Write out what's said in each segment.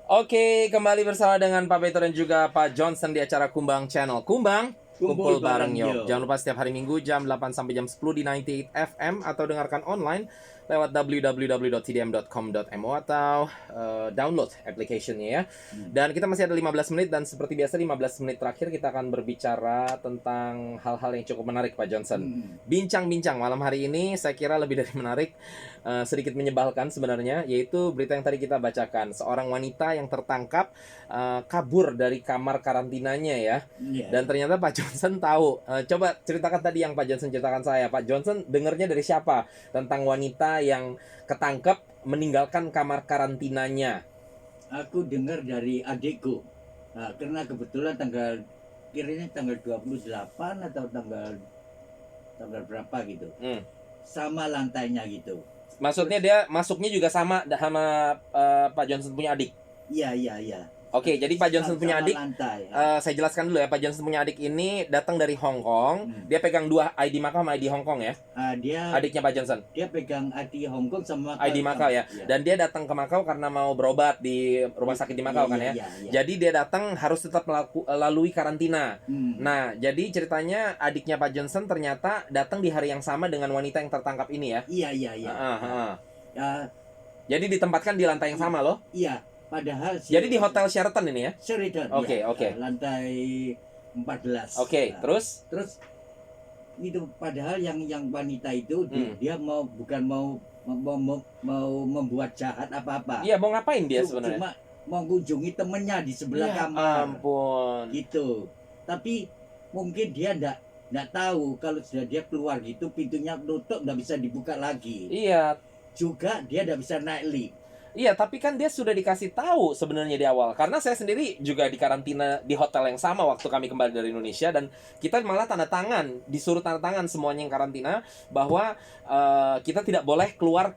Oke, kembali bersama dengan Pak Beto dan juga Pak Johnson di acara Kumbang Channel. Kumbang, kumpul bareng yuk. Jangan lupa setiap hari Minggu jam 8 sampai jam 10 di 98 FM atau dengarkan online lewat www.tdm.com.mo atau download application-nya ya. Dan kita masih ada 15 menit dan seperti biasa 15 menit terakhir kita akan berbicara tentang hal-hal yang cukup menarik Pak Johnson. Bincang-bincang malam hari ini saya kira lebih dari menarik, sedikit menyebalkan sebenarnya, yaitu berita yang tadi kita bacakan. Seorang wanita yang tertangkap kabur dari kamar karantinanya ya. Dan ternyata Pak Johnson tahu. Coba ceritakan tadi yang Pak Johnson ceritakan saya. Pak Johnson dengarnya dari siapa tentang wanita yang ketangkep meninggalkan kamar karantinanya? Aku dengar dari adikku. Nah, karena kebetulan kiranya tanggal 28 atau tanggal berapa gitu. Sama lantainya gitu. Maksudnya dia masuknya juga sama Pak Johnson punya adik? Iya. Oke, jadi Pak Johnson punya adik. Lantai, Saya jelaskan dulu ya, Pak Johnson punya adik ini datang dari Hong Kong. Dia pegang dua ID Macau sama ID Hong Kong ya. Adiknya Pak Johnson. Dia pegang ID Hong Kong sama ID Macau ya. Dan dia datang ke Macau karena mau berobat di rumah sakit di Macau kan ya. Jadi dia datang harus tetap lalui karantina. Nah, jadi ceritanya adiknya Pak Johnson ternyata datang di hari yang sama dengan wanita yang tertangkap ini ya. Iya. Jadi ditempatkan di lantai yang sama loh. Iya. Padahal jadi di Hotel Sheraton ini ya? Sheraton. Oke. Lantai 14. Oke, terus itu padahal yang wanita itu dia bukan mau membuat jahat apa-apa. Iya, mau ngapain dia sebenarnya? Cuma mau kunjungi temennya di sebelah kamar. Ampun. Gitu. Tapi mungkin dia enggak tahu kalau sudah dia keluar gitu pintunya tutup enggak bisa dibuka lagi. Iya. Juga dia enggak bisa naik lift. Iya, tapi kan dia sudah dikasih tahu sebenarnya di awal. Karena saya sendiri juga di karantina di hotel yang sama waktu kami kembali dari Indonesia, dan kita malah disuruh tanda tangan semuanya yang karantina bahwa kita tidak boleh keluar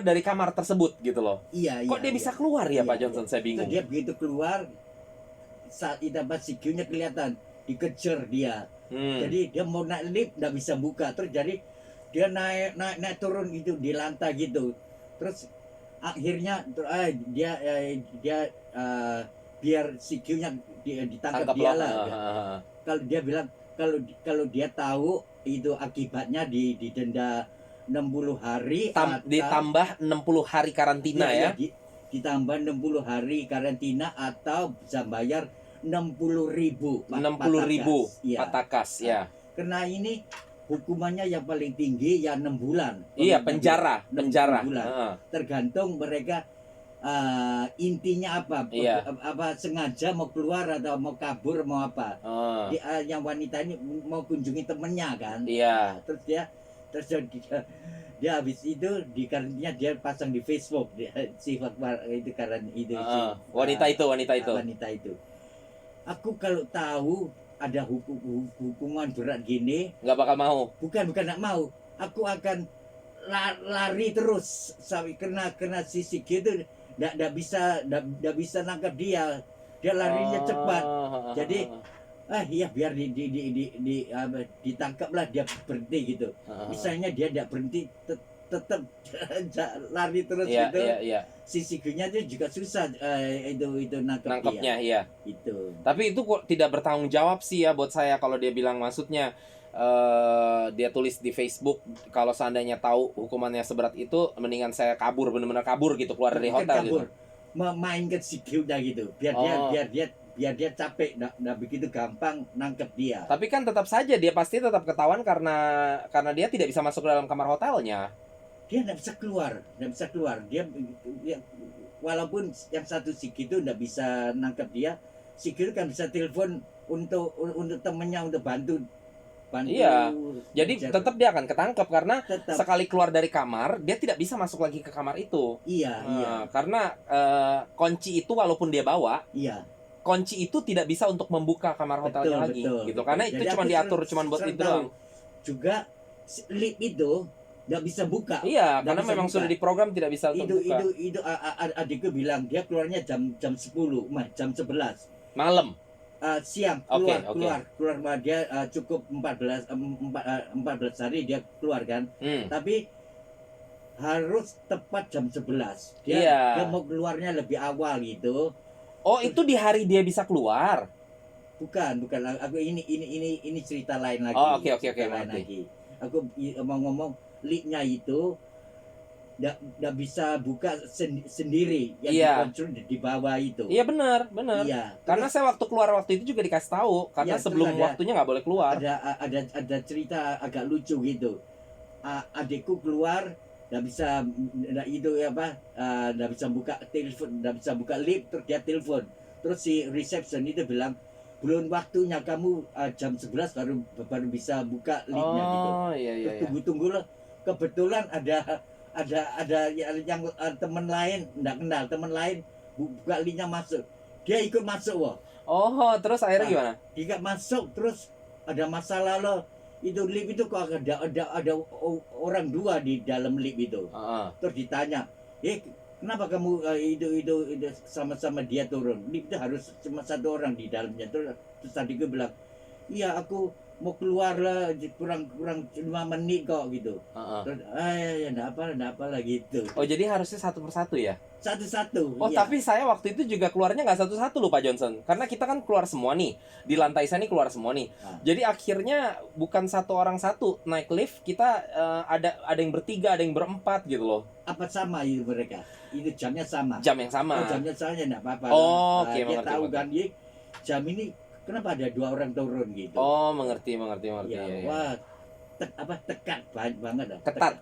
dari kamar tersebut gitu loh. Iya. Kok dia bisa keluar ya, Pak Johnson? Saya bingung. Dia begitu keluar saat itu CQ-nya kelihatan dikejar dia. Jadi dia mau naik lift nggak bisa buka. Terus jadi dia naik turun gitu di lantai gitu. Terus akhirnya dia biar CQ-nya ditangkap dia lah. Kalau dia bilang kalau dia tahu itu akibatnya didenda 60 hari ditambah 60 hari karantina ya. Ditambah 60 hari karantina atau bisa bayar 60.000 patakas ya. Karena ini hukumannya yang paling tinggi ya 6 bulan. Iya, penjara. Tergantung mereka intinya apa. Apa sengaja mau keluar atau mau kabur mau apa. Yang wanita ini mau kunjungi temennya kan. Iya. Terus dia habis itu di karantina dia pasang di Facebook wanita itu. Aku kalau tahu ada hukuman berat gini nggak bakal mau. Bukan nggak mau, aku akan lari terus sampai kena sisi gitu. Nggak bisa nangkap dia larinya cepat. Jadi ya biar ditangkap lah dia berhenti gitu. Misalnya dia tidak berhenti tetap lari terus gitu. Sisinya itu juga susah itu nangkepnya dia. Itu. Tapi itu kok tidak bertanggung jawab sih ya buat saya kalau dia bilang, maksudnya dia tulis di Facebook kalau seandainya tahu hukumannya seberat itu mendingan saya kabur, benar-benar kabur gitu, keluar dari hotel kabur. Gitu. Memainkan sikilnya gitu. Biar dia capek, nggak begitu gampang nangkep dia. Tapi kan tetap saja dia pasti tetap ketahuan karena dia tidak bisa masuk ke dalam kamar hotelnya. Dia nggak bisa keluar. Dia walaupun yang satu sikil itu nggak bisa nangkep dia, sikil kan bisa telepon untuk temennya untuk bantu. Iya, jadi tetap dia akan ketangkep karena sekali keluar dari kamar dia tidak bisa masuk lagi ke kamar itu. Iya. Karena kunci itu walaupun dia bawa, kunci itu tidak bisa untuk membuka kamar hotelnya lagi, gitu. Karena itu cuma diatur cuma buat itu doang. Juga lift itu nggak bisa buka. Iya, karena memang sudah diprogram tidak bisa untuk buka. Itu adikku bilang dia keluarnya jam 10, jam 11 malam. Siang keluar dia cukup 14 hari dia keluar kan. Tapi harus tepat jam 11. Dia, Iya. dia mau keluarnya lebih awal gitu. Oh, itu di hari dia bisa keluar. Bukan, aku ini cerita lain lagi. Oh, oke, Cerita lain mengerti. lagi. Aku mau ngomong liftnya itu nggak bisa buka sendiri, yang Iya. dikontrol di bawah itu. Iya, benar. Iya. Karena Terus saya waktu keluar waktu itu juga dikasih tahu, karena Iya, terus sebelum ada- waktunya nggak boleh keluar. ada cerita agak lucu gitu. Adikku keluar nggak bisa nggak bisa buka telepon, nggak bisa buka lift, terus dia telepon. Terus si reception itu bilang belum waktunya kamu, jam 11 baru bisa buka liftnya gitu. Oh, iya. Terus tunggu lah, kebetulan ada yang teman lain nggak kenal, teman lain buka liftnya masuk, dia ikut masuk wah. Oh, terus akhirnya Nah, gimana? Dia masuk terus ada masalah loh. Itu lift itu kok ada orang dua di dalam lift itu. Heeh. Terus ditanya, kenapa kamu itu sama-sama dia turun? Lift itu harus cuma satu orang di dalamnya. Terus tadi gue bilang, iya aku mau keluar lah, kurang 5 menit kok gitu. Heeh. Terus ya enggak apa lah gitu. Oh, jadi harusnya satu persatu ya? Satu-satu. Oh, iya. tapi saya waktu itu juga keluarnya nggak satu-satu loh Pak Johnson. Karena kita kan keluar semua nih. Di lantai saya nih keluar semua nih. Ah. Jadi akhirnya bukan satu orang satu naik lift, kita ada yang bertiga, ada yang berempat gitu loh. Apa sama itu mereka? Itu jamnya sama. Jam yang sama. Oh, jamnya soalnya enggak apa-apa. Oh, oke, Dia mengerti, tahu mengerti. kan, jam ini kenapa ada 2 orang turun gitu. Oh, mengerti. Ya, Iya. wah, tekat banget dah. Ketat.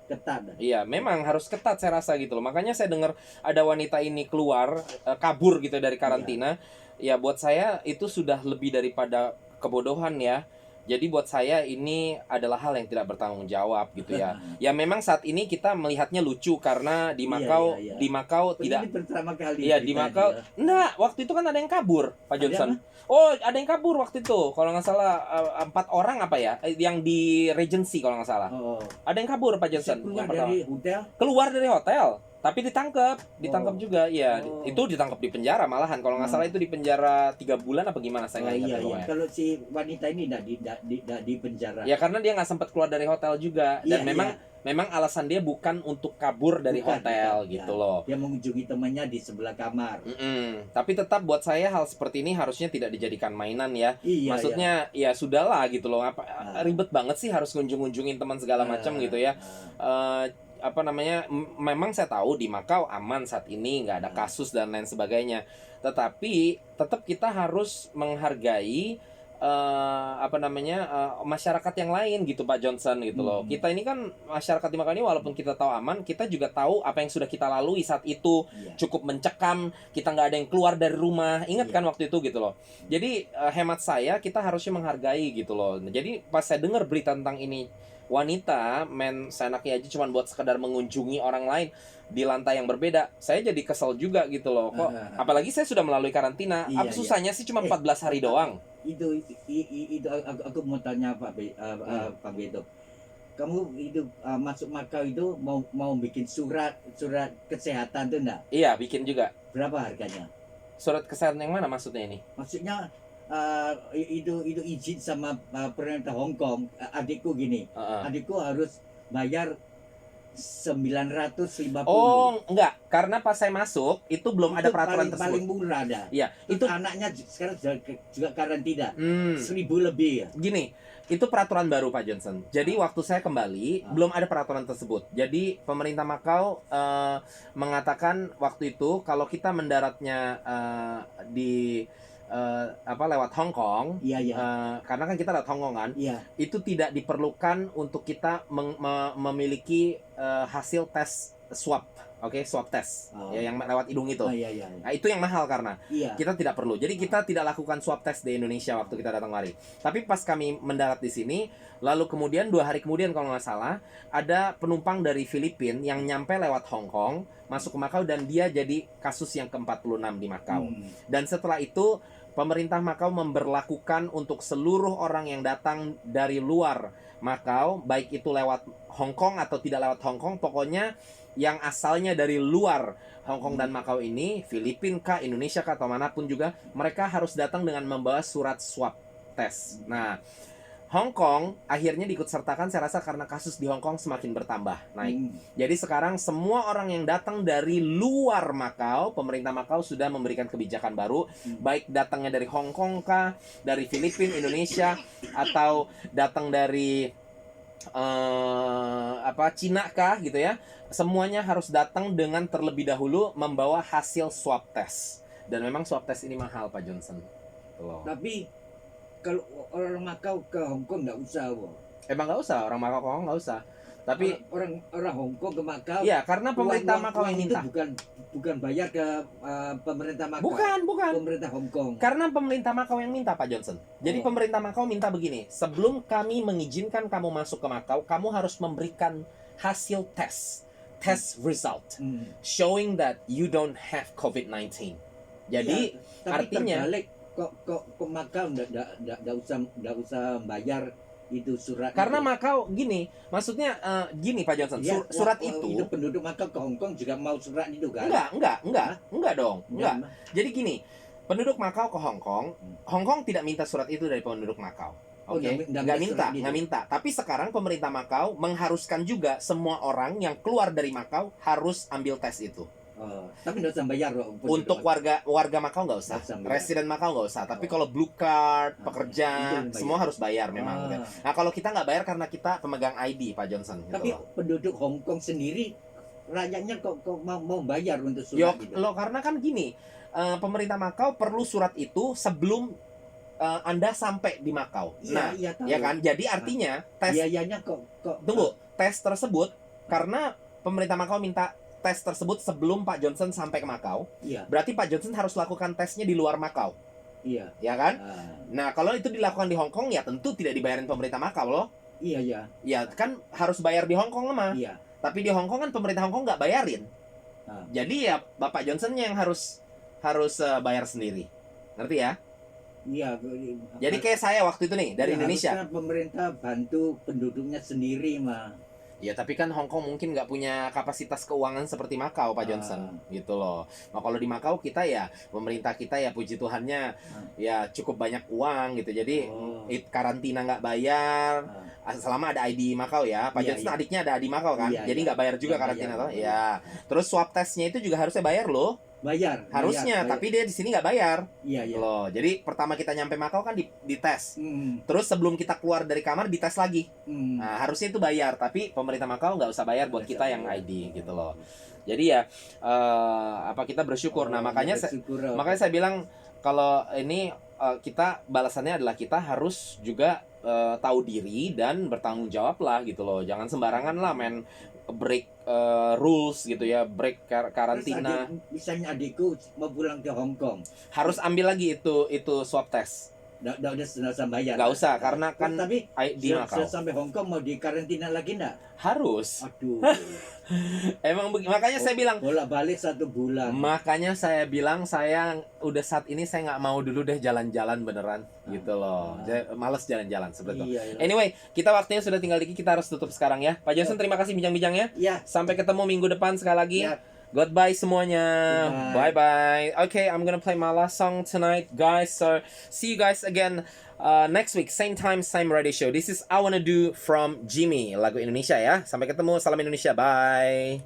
Ketat dah. Iya, memang harus ketat saya rasa gitu loh. Makanya saya dengar ada wanita ini keluar, kabur gitu dari karantina. Ya, buat saya itu sudah lebih daripada kebodohan ya. Jadi buat saya ini adalah hal yang tidak bertanggung jawab gitu ya. Ya memang saat ini kita melihatnya lucu karena di Iya, Makau iya. di Makau Ini tidak. pertama kali. Iya, di cerita Makau. dia. Enggak, waktu itu kan ada yang kabur, Pak Ada Johnson. Oh, ada yang kabur waktu itu. Kalau nggak salah 4 orang apa ya? Yang di Regency kalau nggak salah. Oh, Ada yang kabur Pak bisa Johnson. keluar yang pertama. dari hotel. Keluar dari hotel, tapi ditangkap Oh. juga. Iya, Oh. itu ditangkap di penjara malahan. Kalau nggak salah itu di penjara 3 bulan apa gimana saya nggak ingat Iya. pokoknya. Kalau si wanita ini enggak di penjara. Ya karena dia nggak sempat keluar dari hotel juga dan Iya, memang alasan dia bukan untuk kabur dari Bukan, hotel bukan, gitu ya. loh. Dia mengunjungi temannya di sebelah kamar. Tapi tetap buat saya hal seperti ini harusnya tidak dijadikan mainan ya. Iya. Maksudnya ya sudahlah gitu loh. Ah. Ribet banget sih harus ngunjungin teman segala macam gitu ya. Apa namanya, memang saya tahu di Makau aman saat ini, nggak ada kasus dan lain sebagainya, tetapi tetap kita harus menghargai masyarakat yang lain gitu Pak Johnson gitu loh. Kita ini kan masyarakat di Makau ini walaupun kita tahu aman, kita juga tahu apa yang sudah kita lalui saat itu. Iya. Cukup mencekam, kita nggak ada yang keluar dari rumah, ingat Iya. kan waktu itu gitu loh. Jadi hemat saya kita harusnya menghargai gitu loh. Jadi pas saya dengar berita tentang ini, wanita main seenaknya aja cuma buat sekedar mengunjungi orang lain di lantai yang berbeda, saya jadi kesel juga gitu loh. Kok apalagi saya sudah melalui karantina. Iya, Apa susahnya sih cuma 14 hari doang? Itu aku mau tanya Pak Beto. Kamu itu masuk Makau itu mau bikin surat kesehatan tuh enggak? Iya, bikin juga. Berapa harganya? Surat kesehatan yang mana maksudnya ini? Maksudnya itu izin sama pemerintah Hong Kong. Adikku gini, adikku harus bayar 950. Oh, enggak, karena pas saya masuk itu belum ada Itu peraturan tersebut. paling murah ada. Iya, Itu itu anaknya sekarang juga karantina. 1.000 Hmm. lebih ya. Gini, itu peraturan baru Pak Johnson. Jadi waktu saya kembali belum ada peraturan tersebut. Jadi pemerintah Makau mengatakan waktu itu kalau kita mendaratnya di lewat Hong Kong, Iya. karena kan kita lewat Hong Kong kan, Iya. itu tidak diperlukan untuk kita memiliki hasil tes swab, swab test, Oh. ya yang lewat hidung itu. Oh, iya. Nah, itu yang mahal karena Iya. kita tidak perlu. Jadi kita tidak lakukan swab test di Indonesia waktu kita datang kemari. Tapi pas kami mendarat di sini, lalu kemudian 2 hari kemudian kalau nggak salah, ada penumpang dari Filipina yang nyampe lewat Hong Kong, masuk ke Makau dan dia jadi kasus yang ke-46 di Makau. Dan setelah itu pemerintah Makau memberlakukan untuk seluruh orang yang datang dari luar Makau, baik itu lewat Hong Kong atau tidak lewat Hong Kong, pokoknya yang asalnya dari luar Hong Kong dan Makau ini, Filipina kah, Indonesia kah, atau manapun juga, mereka harus datang dengan membawa surat swab test. Nah, Hong Kong akhirnya diikutsertakan saya rasa karena kasus di Hong Kong semakin bertambah naik. Jadi sekarang semua orang yang datang dari luar Makau, pemerintah Makau sudah memberikan kebijakan baru, baik datangnya dari Hong Kong kah, dari Filipina, Indonesia, atau datang dari Cina kah gitu ya. Semuanya harus datang dengan terlebih dahulu membawa hasil swab test. Dan memang swab test ini mahal, Pak Johnson. Loh. Tapi kalau orang Makau ke Hong Kong nggak usah, Bo. Emang nggak usah, orang Makau ke Hong Kong nggak usah. Tapi orang Hong Kong ke Makau. ya karena pemerintah Makau yang minta. Bukan bayar ke pemerintah Makau. Bukan. Pemerintah Hong Kong. Karena pemerintah Makau yang minta, Pak Johnson. Jadi pemerintah Makau minta begini, sebelum kami mengizinkan kamu masuk ke Makau, kamu harus memberikan hasil test result showing that you don't have COVID-19. Jadi tapi artinya terbalik kok Makau nggak usah bayar itu surat. Karena itu. Makau gini, maksudnya gini Pak Johnson, surat itu penduduk Makau ke Hong Kong juga mau surat itu kan? Enggak dong. Jadi gini, penduduk Makau ke Hong Kong tidak minta surat itu dari penduduk Makau. Oke, nggak minta. Tapi sekarang pemerintah Makau mengharuskan juga semua orang yang keluar dari Makau harus ambil tes itu. Tapi nggak usah bayar loh. Untuk warga Makau nggak usah, residen Makau nggak usah. Tapi kalau blue card, pekerja, semua harus bayar memang. Nah kalau kita nggak bayar karena kita pemegang ID, Pak Johnson. Tapi penduduk Hong Kong sendiri, rakyatnya kok mau bayar untuk surat itu? Karena kan gini, pemerintah Makau perlu surat itu sebelum Anda sampai di Makau. Iya, ya kan? Jadi artinya tes biayanya kok tunggu, tes tersebut karena pemerintah Makau minta tes tersebut sebelum Pak Johnson sampai ke Makau. Iya. Berarti Pak Johnson harus lakukan tesnya di luar Makau. Iya. Ya kan? Nah, kalau itu dilakukan di Hong Kong ya tentu tidak dibayarin pemerintah Makau loh. Iya. Ya kan harus bayar di Hong Kong mah. Iya. Tapi di Hong Kong kan pemerintah Hong Kong nggak bayarin. Jadi ya Bapak Johnson yang harus bayar sendiri. Ngerti ya? Iya. Jadi kayak saya waktu itu nih dari Indonesia. Pemerintah bantu penduduknya sendiri mah. Ya tapi kan Hong Kong mungkin nggak punya kapasitas keuangan seperti Makau, Pak Johnson, gitu loh. Nah kalau di Makau kita ya pemerintah kita ya puji Tuhannya ya cukup banyak uang gitu. Jadi karantina nggak bayar selama ada ID Makau ya. Pak Johnson adiknya ada ID Makau kan, jadi nggak bayar juga karantina toh. Ya. Terus swab testnya itu juga harusnya bayar loh. Harusnya, tapi dia di sini nggak bayar. Iya. Loh, jadi pertama kita nyampe Makau kan dites. Terus sebelum kita keluar dari kamar dites lagi. Nah, harusnya itu bayar, tapi pemerintah Makau nggak usah bayar buat kita yang ID gitu loh. Jadi ya kita bersyukur. Nah, makanya saya bilang kalau ini kita balasannya adalah kita harus juga tahu diri dan bertanggung jawab lah gitu loh. Jangan sembarangan lah main break rules gitu ya, break karantina. Misalnya adikku mau pulang ke Hong Kong, harus ambil lagi itu swab test. Nggak usah bayar. Nggak usah, karena kan tapi di Makau. Sampai Hong Kong mau dikarantina lagi nggak? Harus. Aduh. Emang makanya saya bilang bolak-balik 1 bulan. Makanya saya bilang saya udah saat ini saya nggak mau dulu deh jalan-jalan beneran gitu loh. Males jalan-jalan seperti itu. Anyway, kita waktunya sudah tinggal dikit, kita harus tutup sekarang ya. Pak Johnson terima kasih bincang-bincangnya. Sampai ketemu minggu depan sekali lagi. Goodbye semuanya. Bye-bye. Okay, I'm gonna play my last song tonight, guys. So, see you guys again next week. Same time, same radio show. This is I Wanna Do from Jimmy. Lagu Indonesia ya. Sampai ketemu. Salam Indonesia. Bye.